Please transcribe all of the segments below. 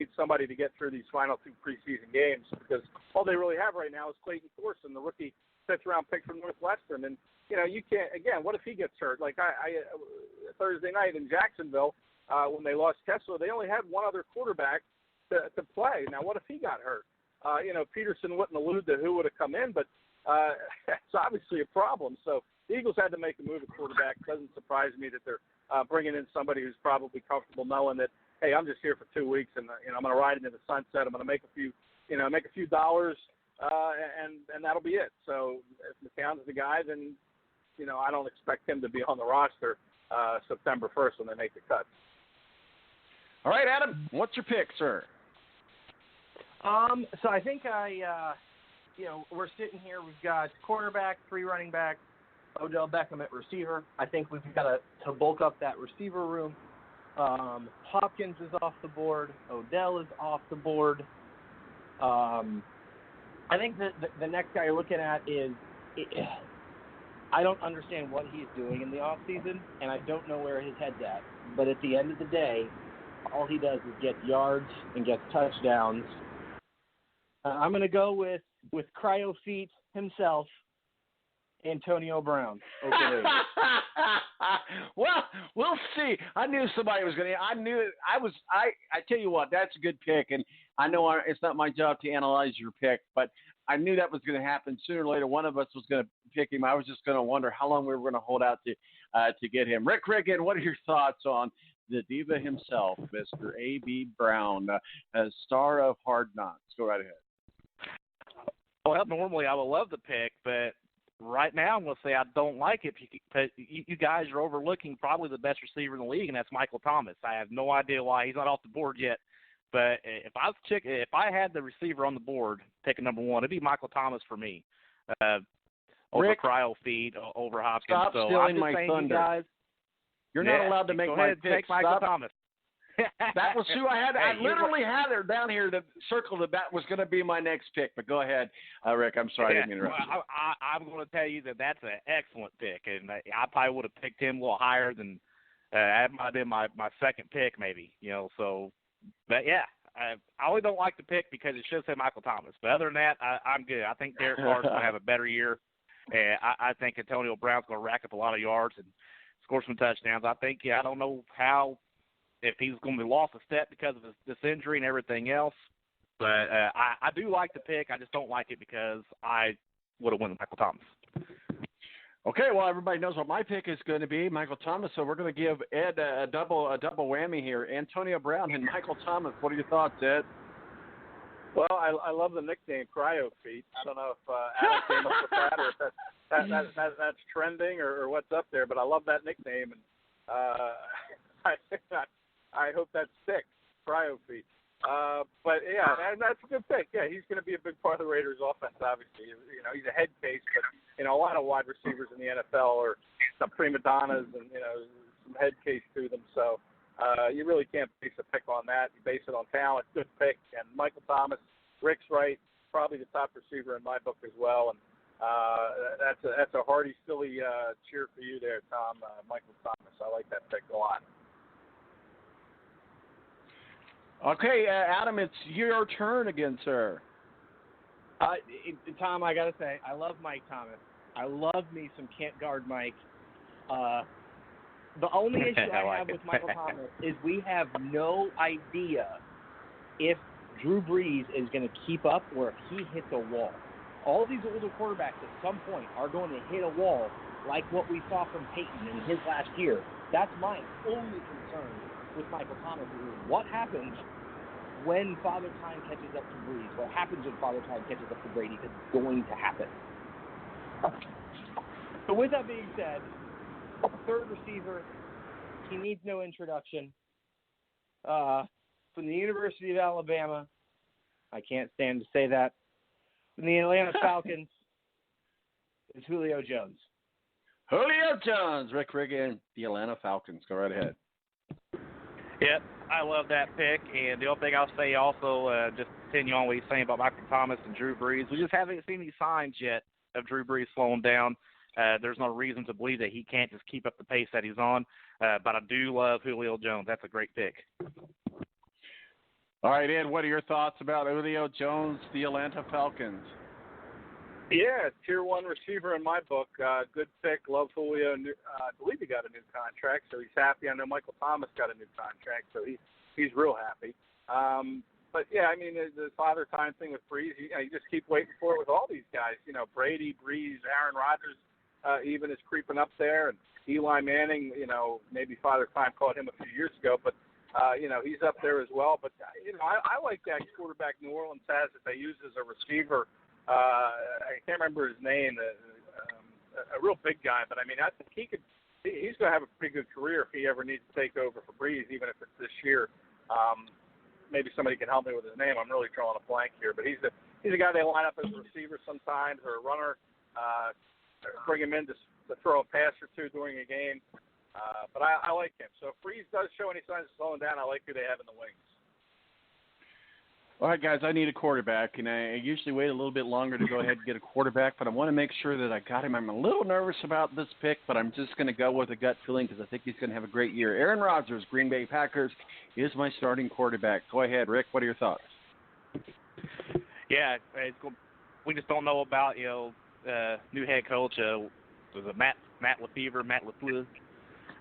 need somebody to get through these final 2 preseason games because all they really have right now is Clayton Thorson, the rookie fifth-round pick from Northwestern. And, you can't – again, what if he gets hurt? Like I Thursday night in Jacksonville when they lost Kessler, they only had one other quarterback to play. Now, what if he got hurt? Peterson wouldn't allude to who would have come in, but it's obviously a problem. So the Eagles had to make a move at quarterback. It doesn't surprise me that they're bringing in somebody who's probably comfortable knowing that, hey, I'm just here for 2 weeks and I'm going to ride into the sunset. I'm going to make a few dollars, and that'll be it. So if McCown's the guy, then I don't expect him to be on the roster September 1st when they make the cut. All right, Adam, what's your pick, sir? So I think we're sitting here. We've got quarterback, 3 running backs, Odell Beckham at receiver. I think we've got to bulk up that receiver room. Hopkins is off the board. Odell is off the board. I think that the next guy you're looking at is I don't understand what he's doing in the offseason, and I don't know where his head's at. But at the end of the day, all he does is get yards and gets touchdowns. I'm going to go with cryo feet himself, Antonio Brown. Well, we'll see. I knew somebody was going to. I tell you what, that's a good pick, and I know it's not my job to analyze your pick, but I knew that was going to happen sooner or later. One of us was going to pick him. I was just going to wonder how long we were going to hold out to get him. Rick Riggin, what are your thoughts on the diva himself, Mr. A.B. Brown, star of Hard Knocks? Go right ahead. Well, normally I would love the pick, but right now I'm going to say I don't like it. You guys are overlooking probably the best receiver in the league, and that's Michael Thomas. I have no idea why he's not off the board yet. But if I had the receiver on the board, picking number 1, it'd be Michael Thomas for me. Over Rick, cryo feed, over Hopkins. Stop so stealing I'm just my saying, thunder. you guys, You're not allowed to make go my ahead pick. and take Michael Thomas. That was who I had. Hey, I literally had her down here to circle that was going to be my next pick. But go ahead, Rick. I'm sorry I didn't interrupt you. I'm going to tell you that's an excellent pick, and I probably would have picked him a little higher than that might have been my second pick, maybe. So, but yeah, I only don't like the pick because it should say Michael Thomas. But other than that, I'm good. I think Derek Carr's going to have a better year, and I think Antonio Brown's going to rack up a lot of yards and score some touchdowns. I don't know if he's going to be lost a step because of this injury and everything else. But I do like the pick. I just don't like it because I would have won Michael Thomas. Okay, well, everybody knows what my pick is going to be, Michael Thomas. So we're going to give Ed a double whammy here. Antonio Brown and Michael Thomas. What are your thoughts, Ed? Well, I love the nickname Cryo Feet. I don't know if Adam came up with that or if that's trending or what's up there, but I love that nickname, and I hope that sticks, Cryo Feet. But, yeah, that's a good pick. Yeah, he's going to be a big part of the Raiders' offense, obviously. He's a head case, but, a lot of wide receivers in the NFL are some prima donnas and, some head case to them. So you really can't base a pick on that. You base it on talent. Good pick. And Michael Thomas, Rick's right, probably the top receiver in my book as well. And that's a hearty, silly cheer for you there, Tom, Michael Thomas. I like that pick a lot. Okay, Adam, it's your turn again, sir. Tom, I got to say, I love Mike Thomas. I love me some can't guard Mike. The only issue I have with Michael Thomas is we have no idea if Drew Brees is going to keep up or if he hits a wall. All these older quarterbacks at some point are going to hit a wall like what we saw from Peyton in his last year. That's my only concern with Michael Thomas is what happens when Father Time catches up to Brees. What happens when Father Time catches up to Brady? It's going to happen. So with that being said, third receiver, he needs no introduction. From the University of Alabama, I can't stand to say that. From the Atlanta Falcons, is Julio Jones. Julio Jones, Rick Riggin, the Atlanta Falcons. Go right ahead. Yep, I love that pick. And the only thing I'll say also, just continue on what he's saying about Michael Thomas and Drew Brees, we just haven't seen any signs yet of Drew Brees slowing down. There's no reason to believe that he can't just keep up the pace that he's on. But I do love Julio Jones. That's a great pick. All right, Ed, what are your thoughts about Julio Jones, the Atlanta Falcons? Yeah, tier 1 receiver in my book. Good pick. Love Julio. I believe he got a new contract, so he's happy. I know Michael Thomas got a new contract, so he's real happy. But, yeah, I mean, the father time thing with Breeze, you just keep waiting for it with all these guys. Brady, Breeze, Aaron Rodgers even is creeping up there. And Eli Manning, maybe father time caught him a few years ago, but, he's up there as well. But, I like that quarterback New Orleans has that they use as a receiver. I can't remember his name, a real big guy, but I mean, I think he's going to have a pretty good career if he ever needs to take over for Breeze, even if it's this year. Maybe somebody can help me with his name. I'm really drawing a blank here, but he's a guy they line up as a receiver sometimes or a runner, bring him in to throw a pass or two during a game. But I like him. So if Breeze does show any signs of slowing down, I like who they have in the wings. All right, guys, I need a quarterback, and I usually wait a little bit longer to go ahead and get a quarterback, but I want to make sure that I got him. I'm a little nervous about this pick, but I'm just going to go with a gut feeling because I think he's going to have a great year. Aaron Rodgers, Green Bay Packers, is my starting quarterback. Go ahead, Rick. What are your thoughts? Yeah, we just don't know about, new head coach. Was it Matt LaFleur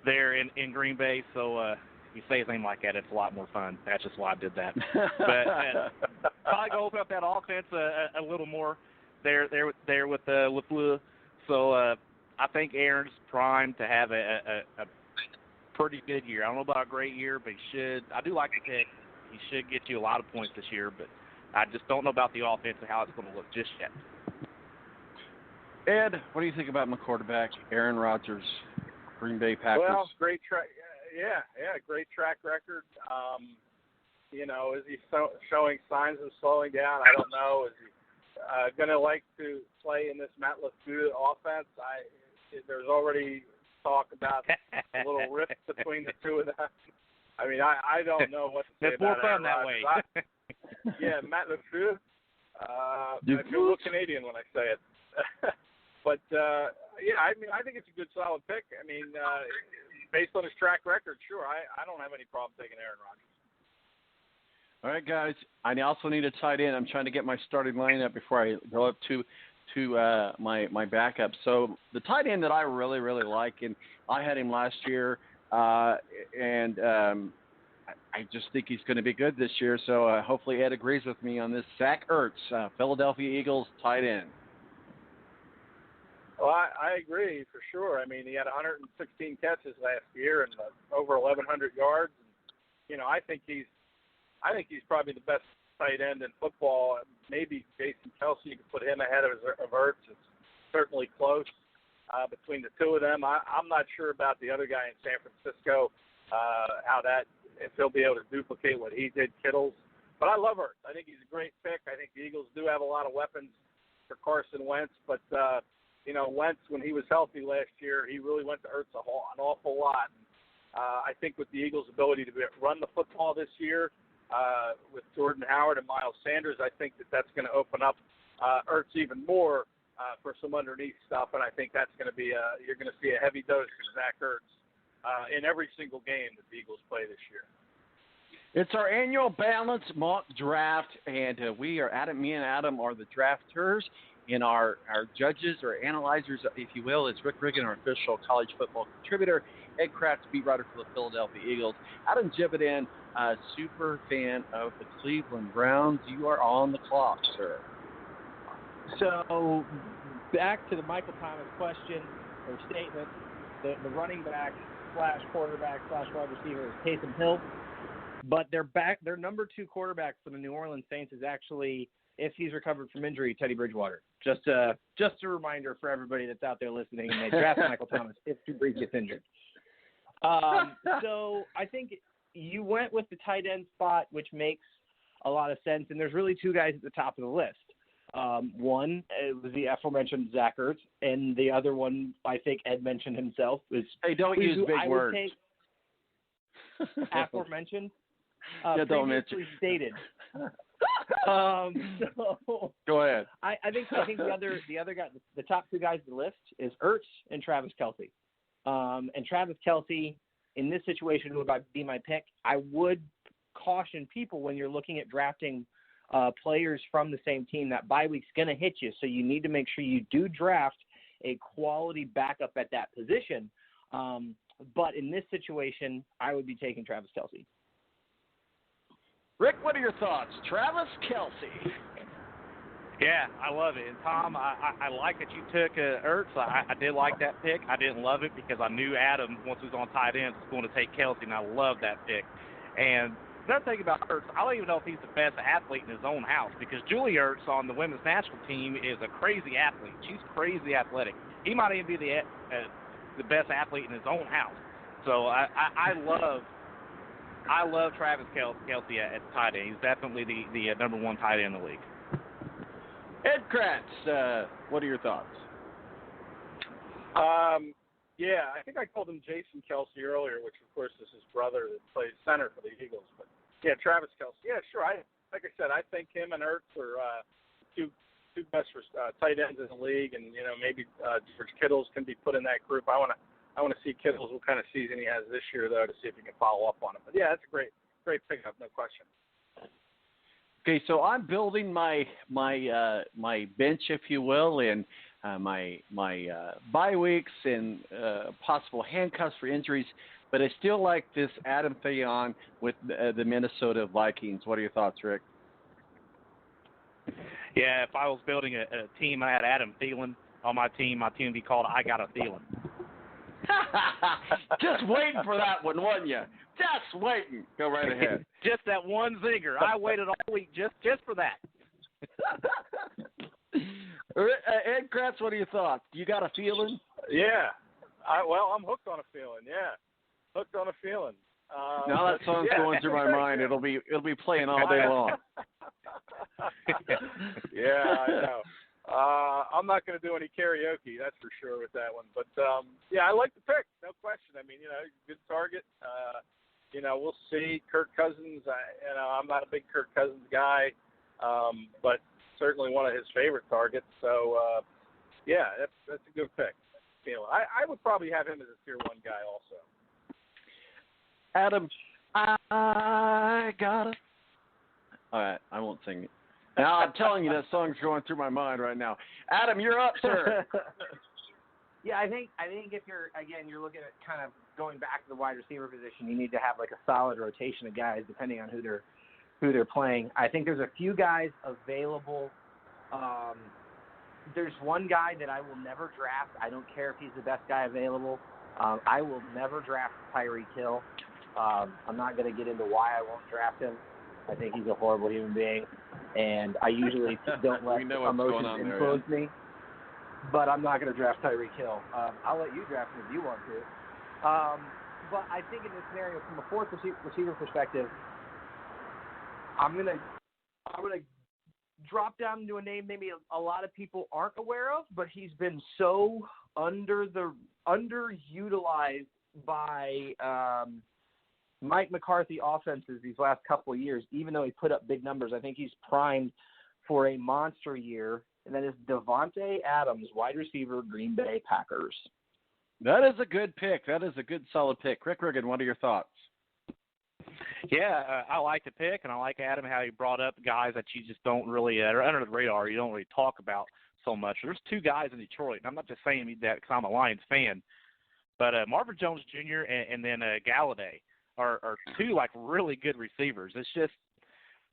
there in Green Bay, so you say his name like that, it's a lot more fun. That's just why I did that. But probably go open up that offense a little more there with LaFleur. So I think Aaron's primed to have a pretty good year. I don't know about a great year, but he should. I do like the pick. He should get you a lot of points this year, but I just don't know about the offense and how it's going to look just yet. Ed, what do you think about my quarterback, Aaron Rodgers, Green Bay Packers? Well, great track. Yeah, great track record. Is he showing signs of slowing down? I don't know. Is he going to like to play in this Matt LaFleur offense? There's already talk about a little rift between the two of them. I mean, I don't know what to say about Aaron Rodgers. Yeah, Matt LaFleur. I feel a little Canadian when I say it. But, I think it's a good, solid pick. I mean, based on his track record, sure, I don't have any problem taking Aaron Rodgers. All right, guys. I also need a tight end. I'm trying to get my starting lineup before I go up to my backup. So the tight end that I really, really like, and I had him last year, and I just think he's going to be good this year. So hopefully Ed agrees with me on this. Zach Ertz, Philadelphia Eagles tight end. Well, I agree for sure. I mean, he had 116 catches last year and over 1,100 yards. And, I think he's probably the best tight end in football. Maybe Jason Kelsey, you could put him ahead of Ertz. It's certainly close between the two of them. I'm not sure about the other guy in San Francisco, if he'll be able to duplicate what he did, Kittles. But I love Ertz. I think he's a great pick. I think the Eagles do have a lot of weapons for Carson Wentz, but Wentz, when he was healthy last year, he really went to Ertz an awful lot. I think with the Eagles' ability to run the football this year with Jordan Howard and Miles Sanders, I think that's going to open up Ertz even more for some underneath stuff, and I think that's going to be you're going to see a heavy dose of Zach Ertz in every single game that the Eagles play this year. It's our annual Balance Mock Draft, and me and Adam are the drafters. And our judges or analyzers, if you will, is Rick Riggin, our official college football contributor, Ed Kracz, beat writer for the Philadelphia Eagles, Adam Jibbiden, super fan of the Cleveland Browns. You are on the clock, sir. So back to the Michael Thomas question or statement, the running back / quarterback / wide receiver is Taysom Hill, but their number 2 quarterback for the New Orleans Saints is actually, if he's recovered from injury, Teddy Bridgewater. Just a reminder for everybody that's out there listening, and they draft Michael Thomas if Drew Brees gets injured. So I think you went with the tight end spot, which makes a lot of sense, and there's really 2 guys at the top of the list. One was the aforementioned Zach Ertz, and the other one, I think Ed mentioned himself, is hey, don't use big words. Aforementioned, don't previously stated. So go ahead. I think the other guy, the top 2 guys on the list is Ertz and Travis Kelce. And Travis Kelce in this situation would be my pick. I would caution people when you're looking at drafting players from the same team. That bye week's going to hit you, so you need to make sure you do draft a quality backup at that position. But in this situation, I would be taking Travis Kelce. Rick, what are your thoughts? Travis Kelce. Yeah, I love it. And, Tom, I like that you took Ertz. I did like that pick. I didn't love it because I knew Adam, once he was on tight ends, was going to take Kelce, and I love that pick. And another thing about Ertz, I don't even know if he's the best athlete in his own house, because Julie Ertz on the women's national team is a crazy athlete. She's crazy athletic. He might even be the best athlete in his own house. So I love Travis Kelce at tight end. He's definitely the number one tight end in the league. Ed Kracz, what are your thoughts? Yeah, I think I called him Jason Kelce earlier, which of course is his brother that plays center for the Eagles. But yeah, Travis Kelce. Yeah, sure. Like I said, I think him and Ertz are two best tight ends in the league, and maybe George Kittles can be put in that group. I want to see Kittles, what kind of season he has this year, though, to see if he can follow up on it. But yeah, that's a great pickup, no question. Okay, so I'm building my bench, if you will, and my bye weeks and possible handcuffs for injuries. But I still like this Adam Thielen with the Minnesota Vikings. What are your thoughts, Rick? Yeah, if I was building a team, I had Adam Thielen on my team would be called I Got a Thielen. Just waiting for that one, wasn't you? Just waiting. Go right ahead. Just that one zinger. I waited all week just for that. Ed Kracz, what are your thoughts? You got a feeling? Yeah. I'm hooked on a feeling. Yeah, hooked on a feeling. Now that song's going through my mind. It'll be playing all day long. Yeah, I know. I'm not going to do any karaoke, that's for sure, with that one. But yeah, I like the pick, no question. I mean, good target. We'll see. Kirk Cousins. I'm not a big Kirk Cousins guy, but certainly one of his favorite targets. So yeah, that's a good pick. I would probably have him as a tier 1 guy also. Adam, I got it. All right, I won't sing it. Now I'm telling you, that song's going through my mind right now. Adam, you're up, sir. Yeah, I think if you're looking at kind of going back to the wide receiver position, you need to have like a solid rotation of guys depending on who they're playing. I think there's a few guys available. There's one guy that I will never draft. I don't care if he's the best guy available. I will never draft Tyreek Hill. I'm not going to get into why I won't draft him. I think he's a horrible human being, and I usually don't let emotions influence me. But I'm not going to draft Tyreek Hill. I'll let you draft him if you want to. But I think in this scenario, from a fourth receiver perspective, I'm gonna drop down into a name maybe a lot of people aren't aware of, but he's been so underutilized by Mike McCarthy offenses these last couple of years. Even though he put up big numbers, I think he's primed for a monster year. And that is Devontae Adams, wide receiver, Green Bay Packers. That is a good pick. That is a good, solid pick. Rick Riggin, what are your thoughts? Yeah, I like the pick, and I like Adam, how he brought up guys that you just don't really, are under the radar, you don't really talk about so much. There's two guys in Detroit, and I'm not just saying that because I'm a Lions fan, but Marvin Jones Jr. and then Galladay are two, really good receivers. It's just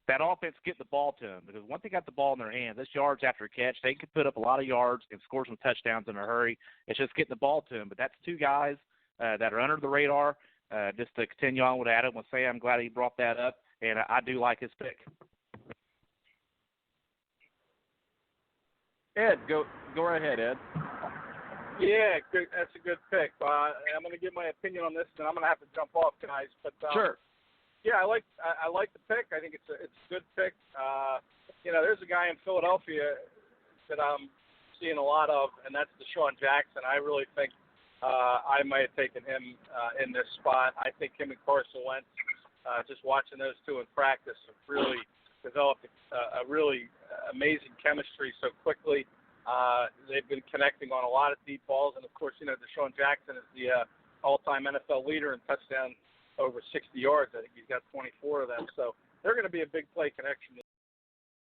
that offense get the ball to them, because once they got the ball in their hands, that's yards after catch. They can put up a lot of yards and score some touchdowns in a hurry. It's just getting the ball to them. But that's two guys that are under the radar. Just to continue on with Adam and say, I'm glad he brought that up, and I do like his pick. Ed, go right ahead, Ed. Yeah, good. That's a good pick. I'm going to give my opinion on this, and I'm going to have to jump off, guys. But sure. Yeah, I like the pick. I think it's a good pick. There's a guy in Philadelphia that I'm seeing a lot of, and that's Deshaun Jackson. I really think I might have taken him in this spot. I think him and Carson Wentz, just watching those two in practice, have really developed a really amazing chemistry so quickly. They've been connecting on a lot of deep balls, and of course, Deshaun Jackson is the all-time NFL leader in touchdown over 60 yards. I think he's got 24 of them. So they're going to be a big play connection